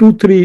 2-3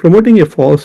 promoting a false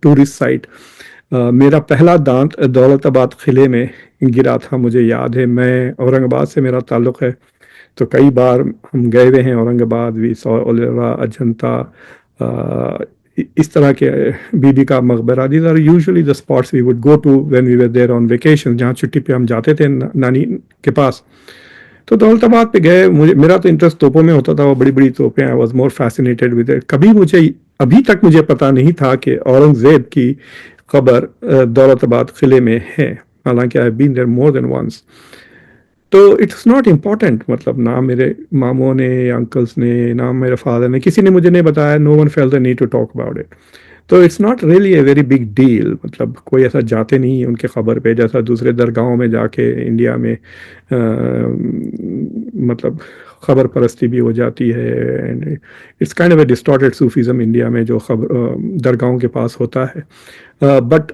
tourist site. میرا پہلا دانت دولت آباد قلعے میں گرا تھا, مجھے یاد ہے. میں اورنگ آباد سے میرا تعلق ہے, تو کئی بار ہم گئے ہوئے ہیں اورنگ آباد. وی سو الیرا, اجنتا, اس طرح کے, بی بی کا مقبرہ. These are usually the spots we would go to when we were there on vacation, جہاں چھٹی پہ ہم جاتے تھے نانی کے پاس. تو دولت آباد پہ گئے, میرا تو انٹرسٹ توپوں میں ہوتا تھا, وہ بڑی بڑی توپیں. I was more fascinated with it. ابھی تک مجھے پتا نہیں تھا کہ اورنگزیب کی قبر دولت آباد قلعے میں ہے, حالانکہ آئی بین دیر مور دین ونس. تو اٹس ناٹ امپورٹنٹ, مطلب نہ میرے ماموں نے یا انکلس نے, نہ میرے فادر نے, کسی نے مجھے نہیں بتایا. No one feel the need to talk about it. تو it's not really a very big deal. مطلب کوئی ایسا جاتے نہیں ہے ان کے خبر پہ, جیسا دوسرے درگاہوں میں جا کے انڈیا میں مطلب خبر پرستی بھی ہو جاتی ہے. It's kind of a distorted Sufism India میں جو درگاہوں کے پاس ہوتا ہے. But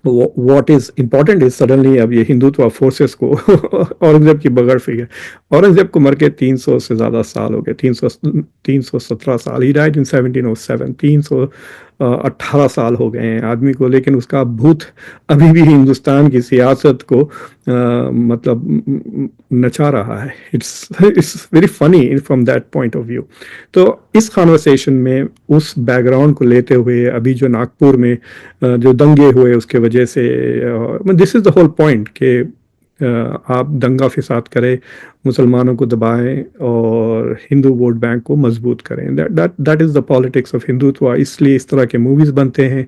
what is important is suddenly اب یہ ہندوتوا فورسز کو اورنگزیب کی بغیر فکر. اورنگزیب کو مر کے 300 سے زیادہ سال ہو گئے, 317 سال. ہی ڈائڈ ان 1707. 318 سال ہو گئے ہیں آدمی کو, لیکن اس کا بھوت ابھی بھی ہندوستان کی سیاست کو مطلب نچا رہا ہے. It's very funny from that point of view. تو اس کانورسیشن میں اس بیک گراؤنڈ کو لیتے ہوئے, ابھی جو ناگپور میں جو دنگے ہوئے اس کے وجہ سے, دس از دا ہول پوائنٹ کہ آپ دنگا فساد کریں, مسلمانوں کو دبائیں اور ہندو ووٹ بینک کو مضبوط کریں. That is the politics of Hindutva. اس لیے اس طرح کے موویز بنتے ہیں.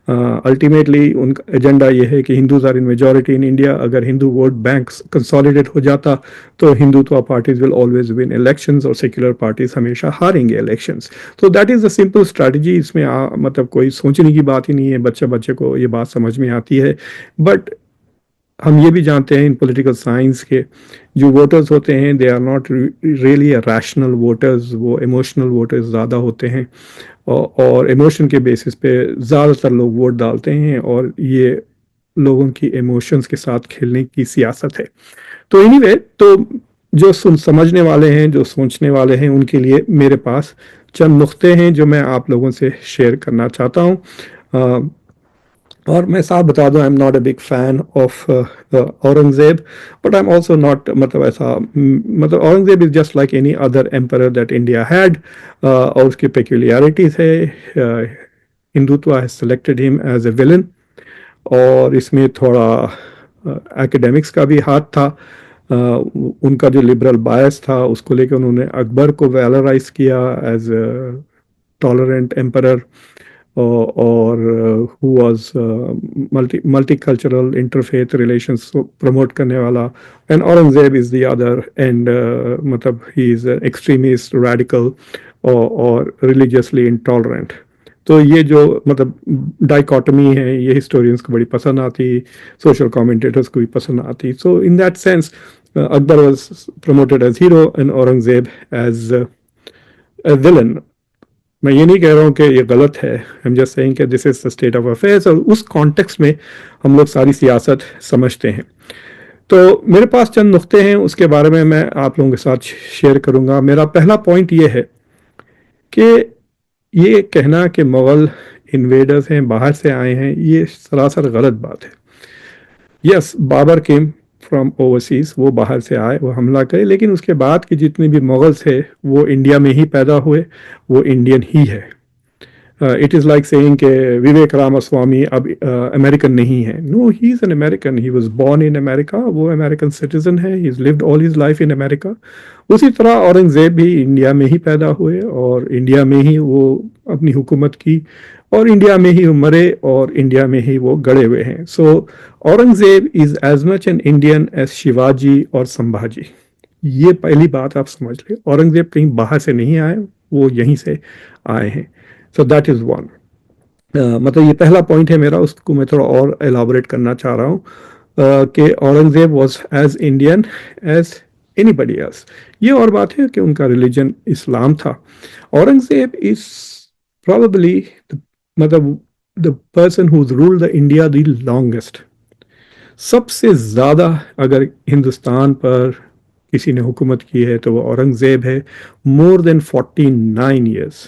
الٹیمیٹلی ان کا ایجنڈا یہ ہے کہ Hindus are in majority in India. اگر ہندو ووٹ بینک کنسالیڈیٹ ہو جاتا تو Hindutva parties will always win elections, اور سیکولر پارٹیز ہمیشہ ہاریں گے الیکشنز. تو that is the simple strategy. اس میں مطلب کوئی سوچنے کی بات ہی نہیں ہے, بچے کو یہ بات سمجھ میں آتی ہے. بٹ ہم یہ بھی جانتے ہیں ان پولیٹیکل سائنس کے جو ووٹرز ہوتے ہیں, they are not really rational voters. وہ ایموشنل ووٹرز زیادہ ہوتے ہیں, اور ایموشن کے بیسس پہ زیادہ تر لوگ ووٹ ڈالتے ہیں, اور یہ لوگوں کی ایموشنز کے ساتھ کھیلنے کی سیاست ہے. تو اینی وے, تو جو سمجھنے والے ہیں, جو سوچنے والے ہیں, ان کے لیے میرے پاس چند نقطے ہیں جو میں آپ لوگوں سے شیئر کرنا چاہتا ہوں. اور میں صاحب بتا دوں, I am not a big fan of Aurangzeb, but I am also not, مطلب ایسا, مطلب Aurangzeb is just like any other emperor that India had, اور اس کی پیکولیرٹیز ہے. Hindutva has selected him as a villain, اور اس میں تھوڑا ایکیڈیمکس کا بھی ہاتھ تھا. ان کا جو لبرل بائس تھا اس کو لے کے انہوں نے اکبر کو ویلرائز کیا ایز اے ٹالرنٹ ایمپرر, اور who was multi cultural interfaith relations promote کرنے والا. And Aurangzeb is the other and, مطلب ہی از ایکسٹریمسٹ, ریڈیکل, اور ریلیجیسلی انٹالرنٹ. تو یہ جو مطلب ڈائیکاٹمی ہے, یہ ہسٹورینس کو بڑی پسند آتی, سوشل کامنٹیٹرس کو بھی پسند آتی. So in that sense Akbar was promoted as hero and Aurangzeb as a villain. میں یہ نہیں کہہ رہا ہوں کہ یہ غلط ہے, I'm just saying کہ this is the state of affairs, اور اس کانٹیکسٹ میں ہم لوگ ساری سیاست سمجھتے ہیں. تو میرے پاس چند نقطے ہیں, اس کے بارے میں آپ لوگوں کے ساتھ شیئر کروں گا. میرا پہلا پوائنٹ یہ ہے کہ یہ کہنا کہ مغل انویڈرز ہیں, باہر سے آئے ہیں, یہ سراسر غلط بات ہے. یس, بابر کیم فرام اوورسیز, وہ باہر سے آئے, وہ حملہ کرے, لیکن اس کے بعد کے جتنے بھی مغل تھے وہ انڈیا میں ہی پیدا ہوئے, وہ انڈین ہی ہے. اٹ از لائک سیئنگ کہ وویک راما سوامی اب امریکن نہیں ہے. No, he is an American, he was born in America, وہ امریکن سٹیزن ہے, he is lived all his life in America. اسی طرح اورنگزیب بھی انڈیا میں ہی پیدا ہوئے, اور انڈیا میں ہی وہ اپنی حکومت کی, اور انڈیا میں ہی مرے, اور انڈیا میں ہی وہ گڑے ہوئے ہیں. So Aurangzeb is as much an Indian as Shivaji اور سمبھاجی. یہ پہلی بات آپ سمجھ لیں, اورنگزیب کہیں باہر سے نہیں آئے, وہ یہیں سے آئے ہیں. So that is one. مطلب یہ پہلا پوائنٹ ہے میرا, اس کو میں تھوڑا اور ایلابوریٹ کرنا چاہ رہا ہوں کہ Aurangzeb was as Indian as anybody else. یہ اور بات ہے کہ ان کا ریلیجن اسلام تھا. اورنگزیب از probably مطلب the person who's ruled the India the longest. سب سے زیادہ اگر ہندوستان پر کسی نے حکومت کی ہے تو وہ اورنگزیب ہے, more than 49 years.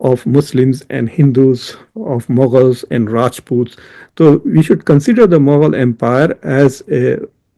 of Muslims and Hindus, of Mughals and Rajputs. So we should consider the Mughal Empire as a,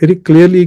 very clearly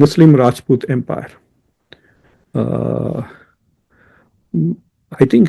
Muslim Rajput Empire. I think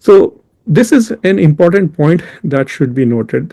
So this is an important point that should be noted.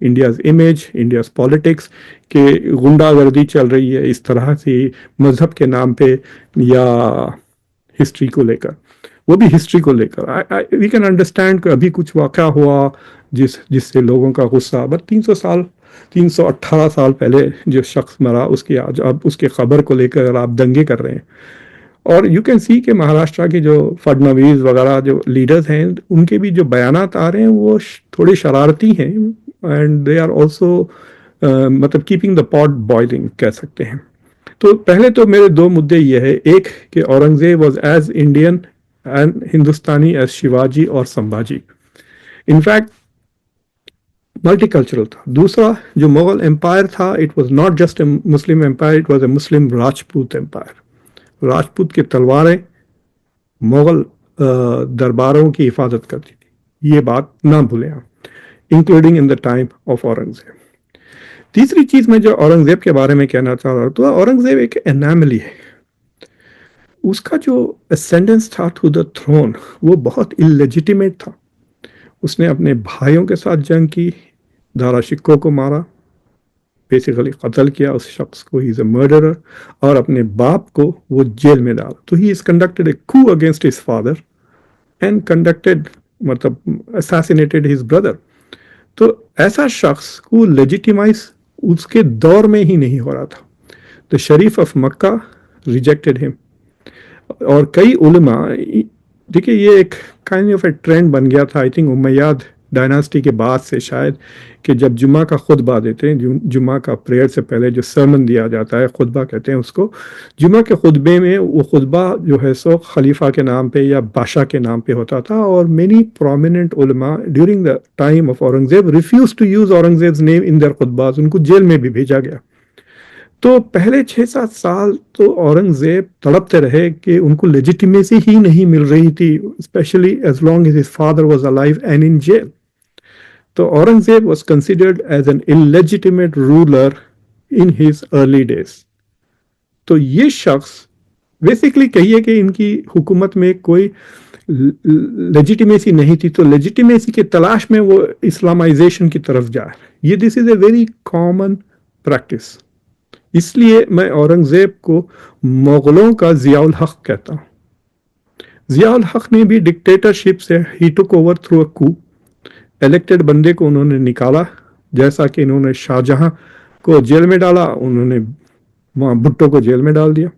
India's image, India's politics, کہ غنڈہ گردی چل رہی ہے اس طرح سے مذہب کے نام پہ یا ہسٹری کو لے کر, وہ بھی ہسٹری کو لے کر. وی کین انڈرسٹینڈ کہ ابھی کچھ واقعہ ہوا جس سے لوگوں کا غصہ, بٹ 318 سال پہلے جو شخص مرا اس کی آج اب اس کے خبر کو لے کر آپ دنگے کر رہے ہیں. اور یو کین سی کہ مہاراشٹرا کے جو فڈنویز وغیرہ جو لیڈرز ہیں ان کے بھی جو بیانات آ رہے ہیں وہ تھوڑے شرارتی ہیں, اینڈ دے آر آلسو مطلب کیپنگ دا پاٹ بوائلنگ کہہ سکتے ہیں. تو پہلے تو میرے دو مدعے یہ ہے, ایک کہ Aurangzeb was as Indian and Hindustani as Shivaji اور سمبھاجی, انفیکٹ ملٹی کلچرل تھا. دوسرا جو مغل امپائر تھا, it was not just a Muslim empire, it was a Muslim Rajput empire. Rajput کی تلواریں مغل درباروں کی حفاظت کرتی تھی, یہ بات نہ بھولیں آپ, including in the time of Aurangzeb. تیسری چیز میں جو اورنگزیب کے بارے میں کہنا چاہ رہا ہوں, تو اورنگزیب ایک انیملی ہے. اس کا جو اسینڈنس تھا ٹو دا تھرون وہ بہت اللیجیٹیمیٹ تھا. اس نے اپنے بھائیوں کے ساتھ جنگ کی, دارا شکو کو مارا, بیسیکلی قتل کیا اس شخص کو, ہی از اے مرڈرر, اور اپنے باپ کو وہ جیل میں ڈالا. تو ہی از کنڈکٹڈ اے کو against his father and conducted مطلب اساسینیٹڈ ہز بردر. تو ایسا شخص کو لیجیٹیمائز اس کے دور میں ہی نہیں ہو رہا تھا. دا شریف آف مکہ ریجیکٹڈ ہم, اور کئی علماء, دیکھیے یہ ایک کائنڈ آف اے ٹرینڈ بن گیا تھا, آئی تھنک امیاد ڈائناسٹی کے بعد سے شاید, کہ جب جمعہ کا خطبہ دیتے ہیں, جمعہ کا پریئر سے پہلے جو سرمن دیا جاتا ہے, خطبہ کہتے ہیں اس کو, جمعہ کے خطبے میں وہ خطبہ جو ہے سو خلیفہ کے نام پہ یا بادشاہ کے نام پہ ہوتا تھا. اور مینی پرومیننٹ علماء during the time of Aurangzeb refuse to use Aurangzeb's name in their خطبات, ان کو جیل میں بھی بھیجا گیا. تو پہلے 6-7 سال تو اورنگزیب تڑپتے رہے کہ ان کو لیجیٹیمیسی ہی نہیں مل رہی تھی, especially as long as his father was alive and in jail. تو Aurangzeb was considered as an illegitimate ruler in his early days. تو یہ شخص بیسکلی کہیے کہ ان کی حکومت میں کوئی لیجیٹیمیسی نہیں تھی, تو لیجیٹیمیسی کی تلاش میں وہ اسلامائزیشن کی طرف جا رہے. یہ دس از اے ویری کامن پریکٹس. اس لیے میں اورنگزیب کو مغلوں کا ضیاء الحق کہتا ہوں. ضیاء الحق نے بھی ڈکٹیٹرشپ سے ہی ٹک اوور تھرو اے کو, الیکٹڈ بندے کو انہوں نے نکالا, جیسا کہ انہوں نے شاہ جہاں کو جیل میں ڈالا, انہوں نے وہاں بھٹو کو جیل میں ڈال دیا.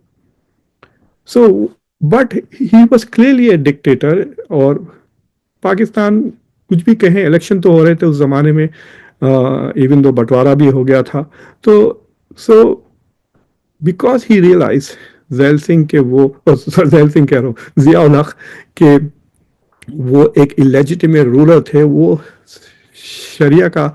So but he was clearly a dictator. اور پاکستان کچھ بھی کہیں, الیکشن تو ہو رہے تھے اس زمانے میں, ایون دو بٹوارا بھی ہو گیا تھا. تو سو بیکاز ہی ریئلائز ذیل سنگھ کے وہ ذیل سنگھ کہہ رہا ہوں, ضیاء الحق کہ وہ ایک اللیجیٹیمیٹ رولر تھے, وہ شریعہ کا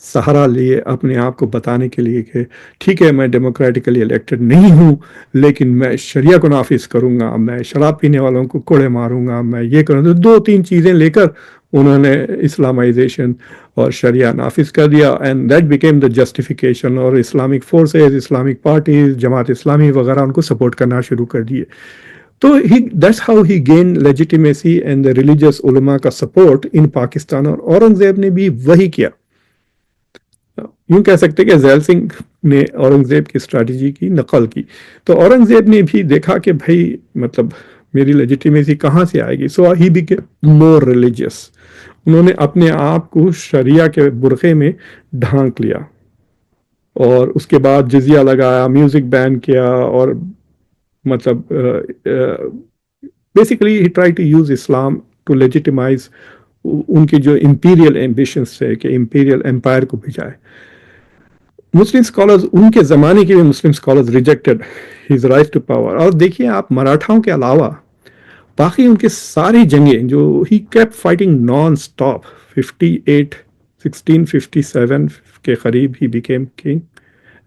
سہارا لیے اپنے آپ کو بتانے کے لیے کہ ٹھیک ہے میں ڈیموکریٹکلی الیکٹڈ نہیں ہوں, لیکن میں شریعہ کو نافذ کروں گا, میں شراب پینے والوں کو کوڑے ماروں گا, میں یہ کروں گا. 2-3 چیزیں لے کر انہوں نے اسلامائزیشن اور شریعہ نافذ کر دیا, and that became the justification. اور Islamic forces, Islamic parties, Jamaat Islami وغیرہ ان کو سپورٹ کرنا شروع کر دیے. تو that's how he gain legitimacy and the religious علماء کا سپورٹ ان پاکستان. اور اورنگزیب نے بھی وہی کیا. یوں کہہ سکتے کہ ذیل سنگھ نے اورنگزیب کی اسٹریٹجی کی نقل کی. تو اورنگزیب نے بھی دیکھا کہ بھائی مطلب میری لیجیٹیمیسی کہاں سے آئے گی, سو ہی بیکیم مور ریلیجیس. انہوں نے اپنے آپ کو شریعہ کے برقعے میں ڈھانک لیا, اور اس کے بعد جزیہ لگایا, میوزک بین کیا, اور مطلب basically he try to use Islam to legitimise ان کی جو امپیریل ایمبیشنس تھے کہ امپیریل امپائر کو بھجائے. مسلم اسکالرز, ان کے زمانے کے بھی Muslim scholars rejected his rise to power. اور دیکھیے آپ مراٹھاؤں کے علاوہ باقی ان کے ساری جنگیں جو he keep fighting naan stop. 1657 کے قریب ہی بیکیم کنگ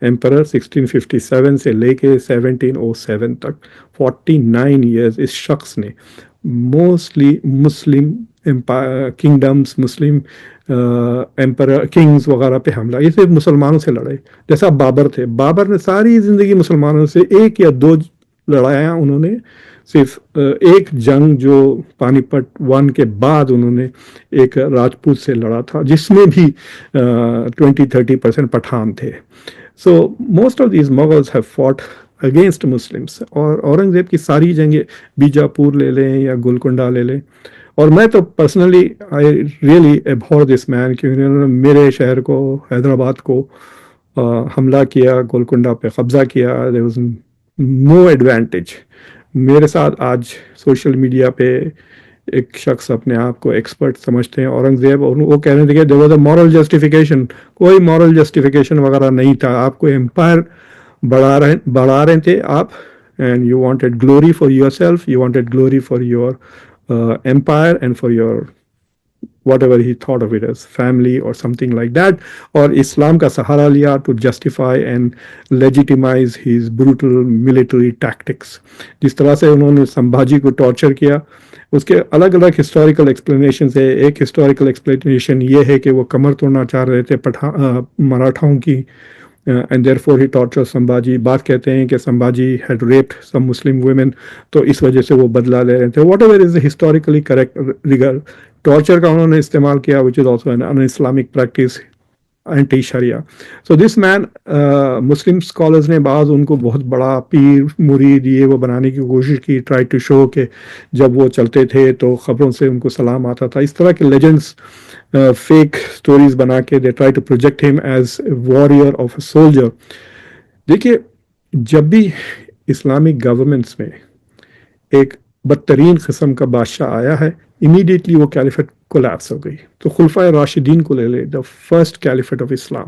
ایمپرر. 1657 سے لے کے 1707 تک 49 ایئرز اس شخص نے موسٹلی مسلم کنگڈمز, مسلم ایمپرر کنگز وغیرہ پہ حملہ. یہ صرف مسلمانوں سے لڑے. جیسا بابر تھے, بابر نے ساری زندگی مسلمانوں سے 1 یا 2 لڑائیاں انہوں نے صرف ایک جنگ جو پانی پت 1 کے بعد انہوں نے ایک راجپوت سے لڑا تھا جس میں بھی 20-30% پٹھان تھے. So most of these Mughals have fought against Muslims. اور اورنگزیب کی ساری جنگیں بیجاپور لے لیں یا گولکنڈہ لے لیں, اور میں تو پرسنلی آئی ریئلی ایبہور دس مین کہ انہوں نے میرے شہر کو, حیدرآباد کو حملہ کیا, گولکنڈہ پہ قبضہ کیا. There was no advantage. میرے ساتھ آج سوشل میڈیا پہ ایک شخص اپنے آپ کو ایکسپرٹ سمجھتے ہیں اورنگزیب, اور وہ کہہ رہے تھے کہ there was a moral justification. کوئی مورل جسٹیفیکیشن وغیرہ نہیں تھا. آپ کو امپائر بڑھا رہے تھے آپ, and you wanted glory for your self, you wanted glory for your empire and for your whatever he thought of it as family or something like that. اور اسلام کا سہارا لیا to justify and legitimize his brutal military tactics. جس طرح سے انہوں نے سمبھاجی کو ٹارچر کیا, اس کے الگ الگ ہسٹوریکل ایکسپلینیشنز ہے. ایک ہسٹوریکل ایکسپلینیشن یہ ہے کہ وہ کمر توڑنا چاہ رہے تھے مراٹھاؤں کی, and therefore he tortured Sambhaji. بات کہتے ہیں کہ Sambhaji had raped some Muslim women, تو اس وجہ سے وہ بدلہ لے رہے تھے. whatever is the historically correct regard, torture کا انہوں نے استعمال کیا, which is also an un-Islamic practice, anti sharia. So this man, Muslim scholars نے بعض ان کو بہت بڑا پیر مرید یہ وہ بنانے کی کوشش کی, ٹرائی ٹو شو کہ جب وہ چلتے تھے تو خبروں سے ان کو سلام آتا تھا. اس طرح کے لیجنڈس, فیک اسٹوریز بنا کے دے ٹرائی ٹو پروجیکٹ ہم ایز وارریئر آف اے سولجر. دیکھیے, جب بھی اسلامک گورنمنٹس میں ایک بدترین قسم کا بادشاہ آیا ہے, امیڈیٹلی وہ کیلیفٹ کولیپس ہو گئی. تو خلفائے راشدین کو لے لے, the first caliph of Islam,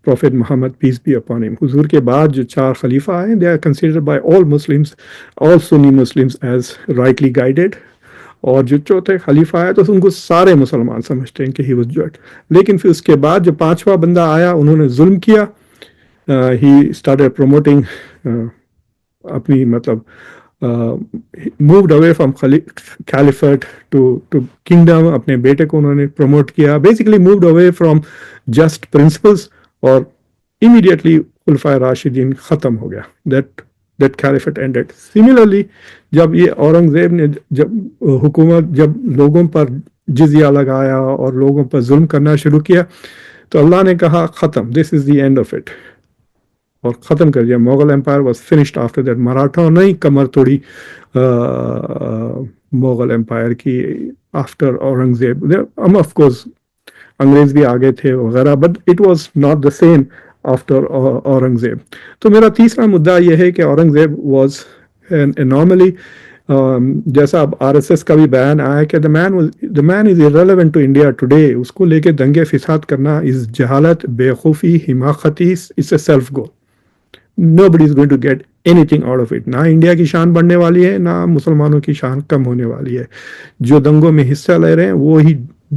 prophet Muhammad peace be upon him. حضور کے بعد جو 4 خلیفہ آئے, they are considered by all Muslims, all Sunni Muslims as rightly guided. اور جو چوتھے خلیفہ آئے تو ان کو سارے مسلمان سمجھتے ہیں کہ ہی واز جٹ. لیکن پھر اس کے بعد جو 5واں بندہ آیا, انہوں نے ظلم کیا. ہی اسٹارٹڈ پروموٹنگ اپنی مطلب moved away from caliphate to kingdom. اپنے بیٹے کو انہوں نے پروموٹ کیا, basically moved away from just principles, اور immediately خلفائے راشدین ختم ہو گیا. that caliphate ended. Similarly, جب یہ اورنگزیب نے جب لوگوں پر جزیہ لگایا اور لوگوں پر ظلم کرنا شروع کیا, تو اللہ نے کہا ختم, this is the end of it, اور ختم کر دیا. Mughal empire was finished after that. مراٹھاؤں نے کمر توڑی مغل امپائر کی آفٹر اورنگزیب. آف کورس انگریز بھی آگے تھے وغیرہ, but it was not the same after Aurangzeb. تو میرا تیسرا مدعا یہ ہے کہ اورنگزیب واز نارملی, جیسا اب RSS کا بھی بیان آیا کہ the man is irrelevant to India today. اس کو لے کے دنگے فساد کرنا اس جہالت, بیوقوفی, حماقتی, اس a self goal. Nobody is going to get anything out of it. نہ انڈیا کی شان بڑھنے والی ہے, نہ مسلمانوں کی شان کم ہونے والی ہے. جو دنگوں میں حصہ لے رہے ہیں وہی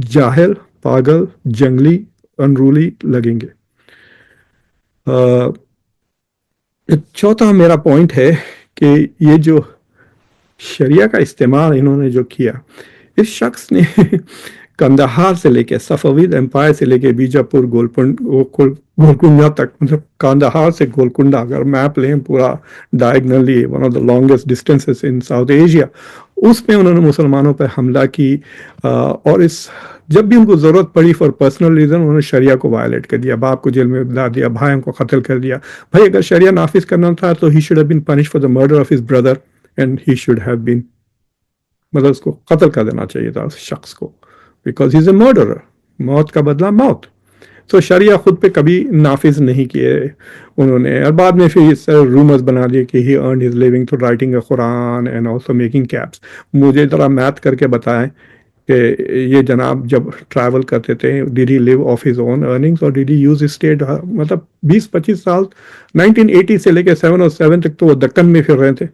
جاہل, پاگل, جنگلی, انرولی لگیں گے. چوتھا میرا پوائنٹ ہے کہ یہ جو شریعہ کا استعمال انہوں نے جو کیا, اس شخص نے کندہار سے لے کے صفوید امپائر سے لے کے بیجاپور گولکنڈہ تک, مطلب کندہار سے گولکنڈہ اگر میپ لیں پورا diagonally, one of the longest distances in South Asia, اس میں انہوں نے مسلمانوں پہ حملہ کی. اور جب بھی ان کو ضرورت پڑی فار پرسنل ریزن, انہوں نے شریعہ کو وائلیٹ کر دیا. باپ کو جیل میں ڈال دیا, بھائیوں کو قتل کر دیا. بھائی اگر شریعہ نافذ کرنا تھا تو he should have been punished for the murder of his brother, and he should have been, مطلب اس کو قتل کر دینا چاہیے تھا اس شخص کو, because he is a murderer. موت کا بدلہ موت. تو شریعہ خود پہ کبھی نافذ نہیں کیے انہوں نے. اور بعد میں پھر اس رومرز بنا لیے کہ he earned his living through writing a Quran and also making caps. مجھے ذرا میتھ کر کے بتائیں کہ یہ جناب جب ٹریول کرتے تھے, did he live off his own earnings, اور ڈیڈ ہی یوز اسٹیٹ, مطلب 20-25 سال 1980 سے لے کے 707 تک تو وہ دکن میں پھر رہے تھے.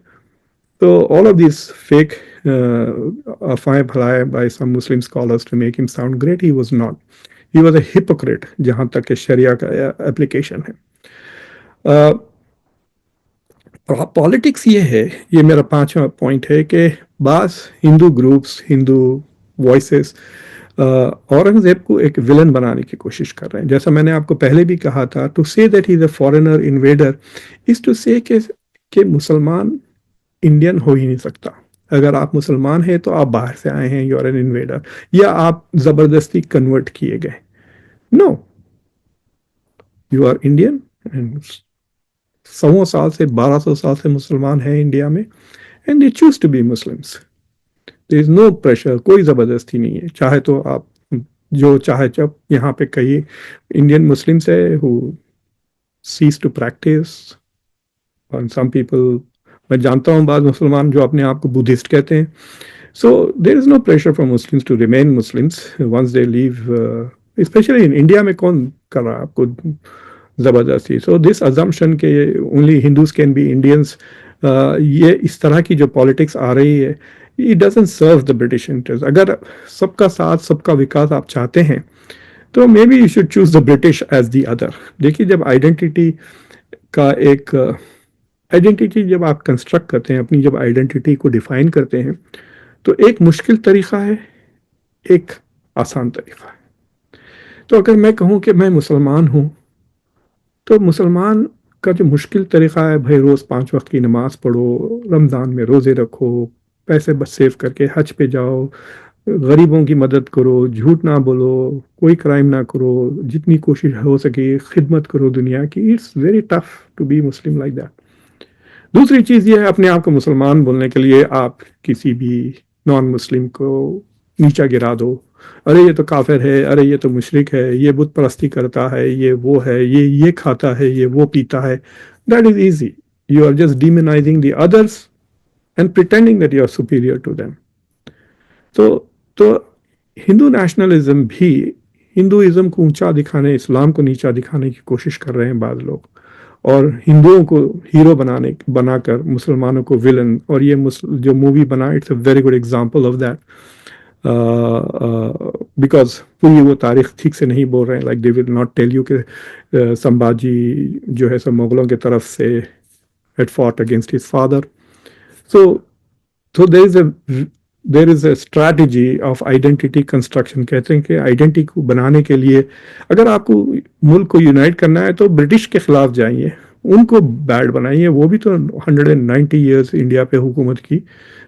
تو all of these fake افواہیں پھیلائے by some Muslim scholars to make him sound great, he was not. He was a hypocrite جہاں تک کہ شریعہ کا اپلیکیشن ہے. پالیٹکس یہ ہے, یہ میرا 5واں پوائنٹ ہے کہ بعض ہندو گروپس, ہندو وائسز اورنگزیب کو ایک ولن بنانے کی کوشش کر رہے ہیں. جیسا میں نے آپ کو پہلے بھی کہا تھا, to say that he is a foreigner invader is to say کہ مسلمان انڈین ہو ہی نہیں سکتا. اگر آپ مسلمان ہیں تو آپ باہر سے آئے ہیں, یو آر این انویڈر, یا آپ زبردستی کنورٹ کیے گئے. No, you are Indian. سو سال سے 1200 سال سے مسلمان ہیں انڈیا میں, and they chose to be Muslims. There is no pressure, کوئی زبردستی نہیں ہے. چاہے تو آپ جو چاہے جب یہاں پہ کئی انڈین مسلمس ہے who cease to practice, and some people, میں جانتا ہوں بعض مسلمان جو اپنے آپ کو بدھسٹ کہتے ہیں. So there is no pressure for Muslims to remain Muslims once they leave, especially in India میں کون کر رہا ہے آپ کو زبردستی. So this assumption کہ only Hindus can be Indians, یہ اس طرح کی جو پالیٹکس آ رہی ہے, it doesn't serve the British interest. اگر سب کا ساتھ سب کا وکاس آپ چاہتے ہیں تو maybe you should choose the British as the other. دیکھیے جب آئیڈینٹی کا ایک آئیڈینٹی جب آپ کنسٹرکٹ کرتے ہیں, اپنی جب آئیڈینٹی کو ڈیفائن کرتے ہیں, تو ایک مشکل طریقہ ہے, ایک آسان طریقہ ہے. تو اگر میں کہوں کہ میں مسلمان ہوں, تو مسلمان کا جو مشکل طریقہ ہے, بھائی روز 5 وقت کی نماز پڑھو, رمضان میں روزے رکھو, پیسے بس سیو کر کے حج پہ جاؤ, غریبوں کی مدد کرو, جھوٹ نہ بولو, کوئی کرائم نہ کرو, جتنی کوشش ہو سکے خدمت کرو دنیا کی. It's very tough to be Muslim like that. دوسری چیز یہ ہے, اپنے آپ کو مسلمان بولنے کے لیے آپ کسی بھی نان مسلم کو نیچا گرا دو. ارے یہ تو کافر ہے, ارے یہ تو مشرک ہے, یہ بت پرستی کرتا ہے, یہ وہ ہے, یہ کھاتا ہے, یہ وہ پیتا ہے. That is easy. You are just demonising the others and pretending that you are superior to them. تو ہندو نیشنلزم بھی ہندوازم کو اونچا دکھانے, اسلام کو نیچا دکھانے کی کوشش کر رہے ہیں بعض لوگ, اور ہندوؤں کو ہیرو بنا کر مسلمانوں کو ولن. اور یہ جو مووی بنا, it's a very good example of that, because پوری وہ تاریخ ٹھیک سے نہیں بول رہے ہیں. Like they will not tell you کہ سمبھاجی جو ہے سب مغلوں کی طرف سے had fought against his father. So there is a strategy of identity construction. کہتے ہیں کہ آئیڈینٹی کو بنانے کے لیے اگر آپ کو ملک کو یونائٹ کرنا ہے تو برٹش کے خلاف جائیے, ان کو بیڈ بنائیے. وہ بھی تو 190 ایئرس انڈیا پہ حکومت کی,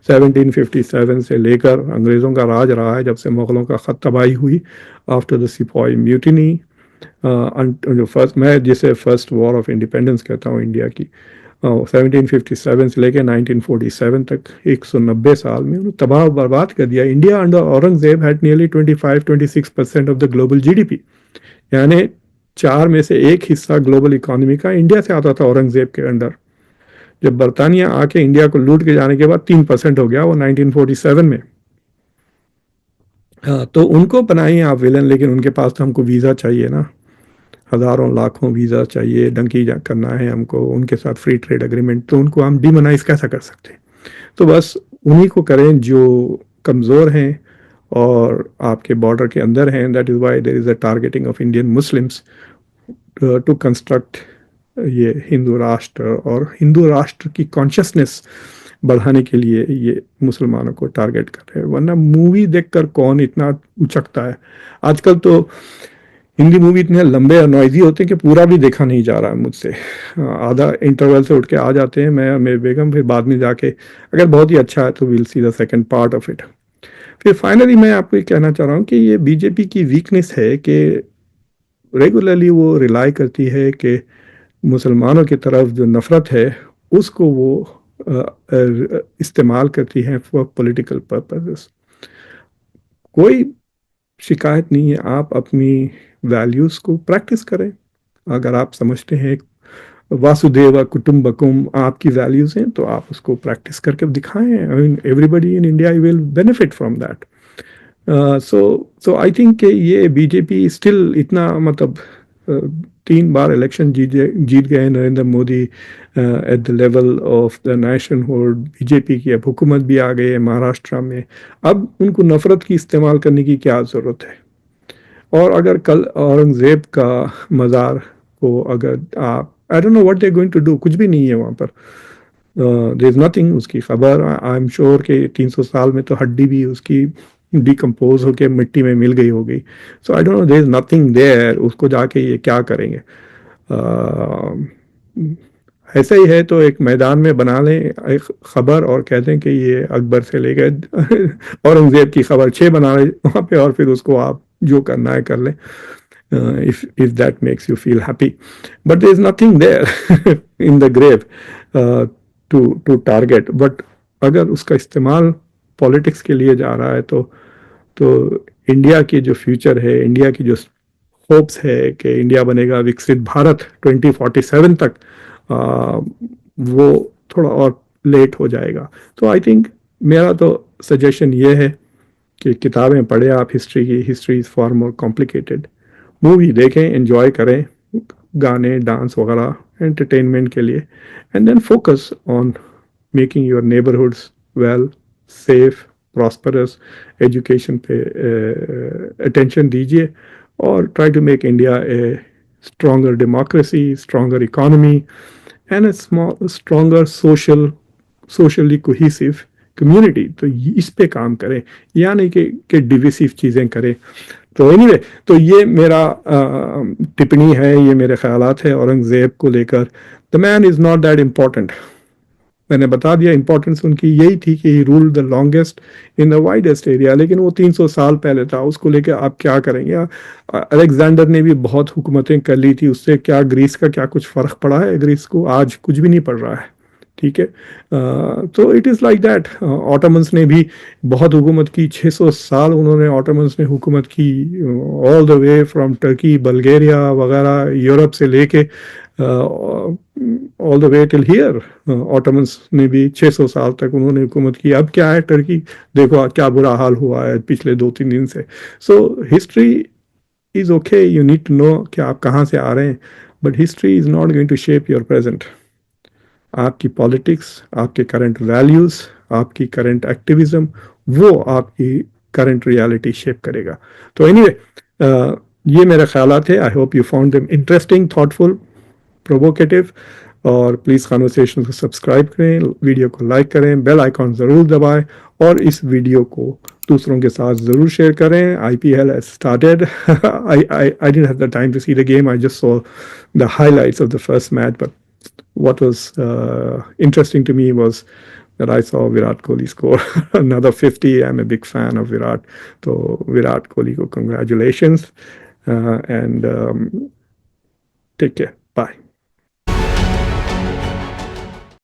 1757 سے لے کر انگریزوں کا راج رہا ہے, جب سے مغلوں کا خط تباہی ہوئی آفٹر دا سپاہی میوٹینی. میں جسے فرسٹ وار آف انڈیپینڈنس کہتا ہوں انڈیا کی, 1757 سے لے کے 1947 تک 190 سال میں انہوں تباہ و برباد کر دیا. India under Aurangzeb had nearly 25-26% of the global G D P. یعنی 4 میں سے 1 حصہ گلوبل اکانومی کا انڈیا سے آتا تھا اورنگزیب کے انڈر. جب برطانیہ آ کے انڈیا کو لوٹ کے جانے کے بعد 3% ہو گیا وہ 1947 میں. تو ان کو بنائیے آپ ولن, لیکن ان کے پاس تو ہم کو ویزا چاہیے نا, ہزاروں لاکھوں ویزا چاہیے, ڈنکی کرنا ہے ہم کو, ان کے ساتھ فری ٹریڈ اگریمنٹ. تو ان کو ہم ڈیمونائز کیسا کر سکتے ہیں؟ تو بس انہی کو کریں جو کمزور ہیں اور آپ کے بارڈر کے اندر ہیں. That is why there is a targeting of Indian Muslims to construct یہ ہندو راشٹر, اور ہندو راشٹر کی کانشیسنیس بڑھانے کے لیے یہ مسلمانوں کو ٹارگیٹ کر رہے ہیں. ورنہ مووی دیکھ کر کون اتنا اچکتا ہے؟ آج کل تو ہندی مووی اتنے لمبے اور نوائزی ہوتے ہیں کہ پورا بھی دیکھا نہیں جا رہا مجھ سے. آدھا انٹرول سے اٹھ کے آ جاتے ہیں میں میرے بیگم, پھر بعد میں جا کے اگر بہت ہی اچھا ہے تو we'll see the second part of it. پھر فائنلی میں آپ کو یہ کہنا چاہ رہا ہوں کہ یہ بی جے پی کی ویکنیس ہے کہ ریگولرلی وہ ریلائی کرتی ہے کہ مسلمانوں کی طرف جو نفرت ہے اس کو وہ استعمال کرتی ہیں فار پولیٹیکل پرپزز. کوئی شکایت نہیں ہے, آپ اپنی ویلیوز کو پریکٹس کریں. اگر آپ سمجھتے ہیں واسودیوا کٹمبکم آپ کی ویلیوز ہیں تو آپ اس کو پریکٹس کر کے دکھائیں. Everybody in India will benefit from that. So I think کہ یہ بی جے پی اسٹل اتنا مطلب 3 بار الیکشن جیت گئے Narendra Modi at the level of the nationhood. B J P کی اب حکومت بھی آ گئی ہے مہاراشٹرا میں. اب ان کو نفرت کی استعمال کرنے کی کیا ضرورت ہے؟ اور اگر کل اورنگزیب کا مزار کو اگر آپ I don't know what they're going to do, کچھ بھی نہیں ہے وہاں پر. there is nothing, اس کی خبر آئی ایم شیور کہ 300 سال میں تو ہڈی بھی اس کی ڈیکمپوز ہو کے مٹی میں مل گئی ہوگی. So I don't know, there is nothing there. اس کو جا کے یہ کیا کریں گے؟ ایسا ہی ہے تو ایک میدان میں بنا لیں ایک خبر اور کہہ دیں کہ یہ اکبر سے لے کے اورنگزیب کی خبر 6 بنا لیں وہاں پہ، اور پھر اس کو آپ جو کرنا ہے کر لیں. If that makes you feel happy, but there is nothing there in the grave to target. But اگر اس کا استعمال پالیٹکس کے لیے جا رہا ہے تو انڈیا کی جو فیوچر ہے، انڈیا کی جو ہوپس ہے کہ انڈیا بنے گا وکست بھارت 2047 تک، وہ تھوڑا اور لیٹ ہو جائے گا. تو آئی تھنک میرا تو سجیشن یہ ہے کہ کتابیں پڑھیں آپ ہسٹری کی. History is far more complicated. Movie دیکھیں، انجوائے کریں، گانے ڈانس وغیرہ انٹرٹینمنٹ کے لیے، and then focus on making your neighbourhoods well, safe, prosperous. Education پہ اٹینشن دیجیے اور try to make India a stronger democracy, stronger economy and a stronger socially cohesive community. تو اس پہ کام کریں، یا نہیں کہ ڈویسو چیزیں کریں. تو اینی وے، تو یہ میرا ٹپنی ہے، یہ میرے خیالات ہیں اورنگزیب کو لے کر. دا مین از ناٹ دیٹ امپورٹنٹ. میں نے بتا دیا امپورٹنس ان کی یہی تھی کہ he rule the longest in the widest area, لیکن وہ 300 سال پہلے تھا. اس کو لے کے آپ کیا کریں گے؟ الیگزینڈر نے بھی بہت حکومتیں کر لی تھی، اس سے کیا گریس کا کیا کچھ فرق پڑا ہے؟ گریس کو آج کچھ بھی نہیں پڑ رہا ہے. ٹھیک ہے، تو اٹ از لائک دیٹ. آٹومنس نے بھی بہت حکومت کی، 600 سال انہوں نے آٹومنس نے حکومت کی، آل دا وے فرام ٹرکی، بلگیریا وغیرہ، یورپ سے لے کے آل دا وے ٹل ہیئر. آٹومنس نے بھی 600 سال تک انہوں نے حکومت کی. اب کیا ہے ٹرکی دیکھو کیا برا حال ہوا ہے پچھلے 2-3 دن سے. So history is okay, you need to know کہ آپ کہاں سے آ رہے ہیں، but history is not going to shape your present. آپ کی پالیٹکس، آپ کے کرنٹ ویلیوز، آپ کی کرنٹ ایکٹیویزم، وہ آپ کی کرنٹ ریالٹی شیپ کرے گا. تو اینی وے، یہ میرے خیالات ہے. I hope you found them interesting, thoughtful, provocative. اور پلیز کانورسیشن کو سبسکرائب کریں، ویڈیو کو لائک کریں، بیل آئیکن ضرور دبائیں، اور اس ویڈیو کو دوسروں کے ساتھ ضرور شیئر کریں. IPL has started. I didn't have the time to see the game. I just saw the highlights of the first match. But what was interesting to me was that I saw Virat Kohli score another 50. I'm a big fan of Virat. So Virat Kohli ko congratulations, and take care.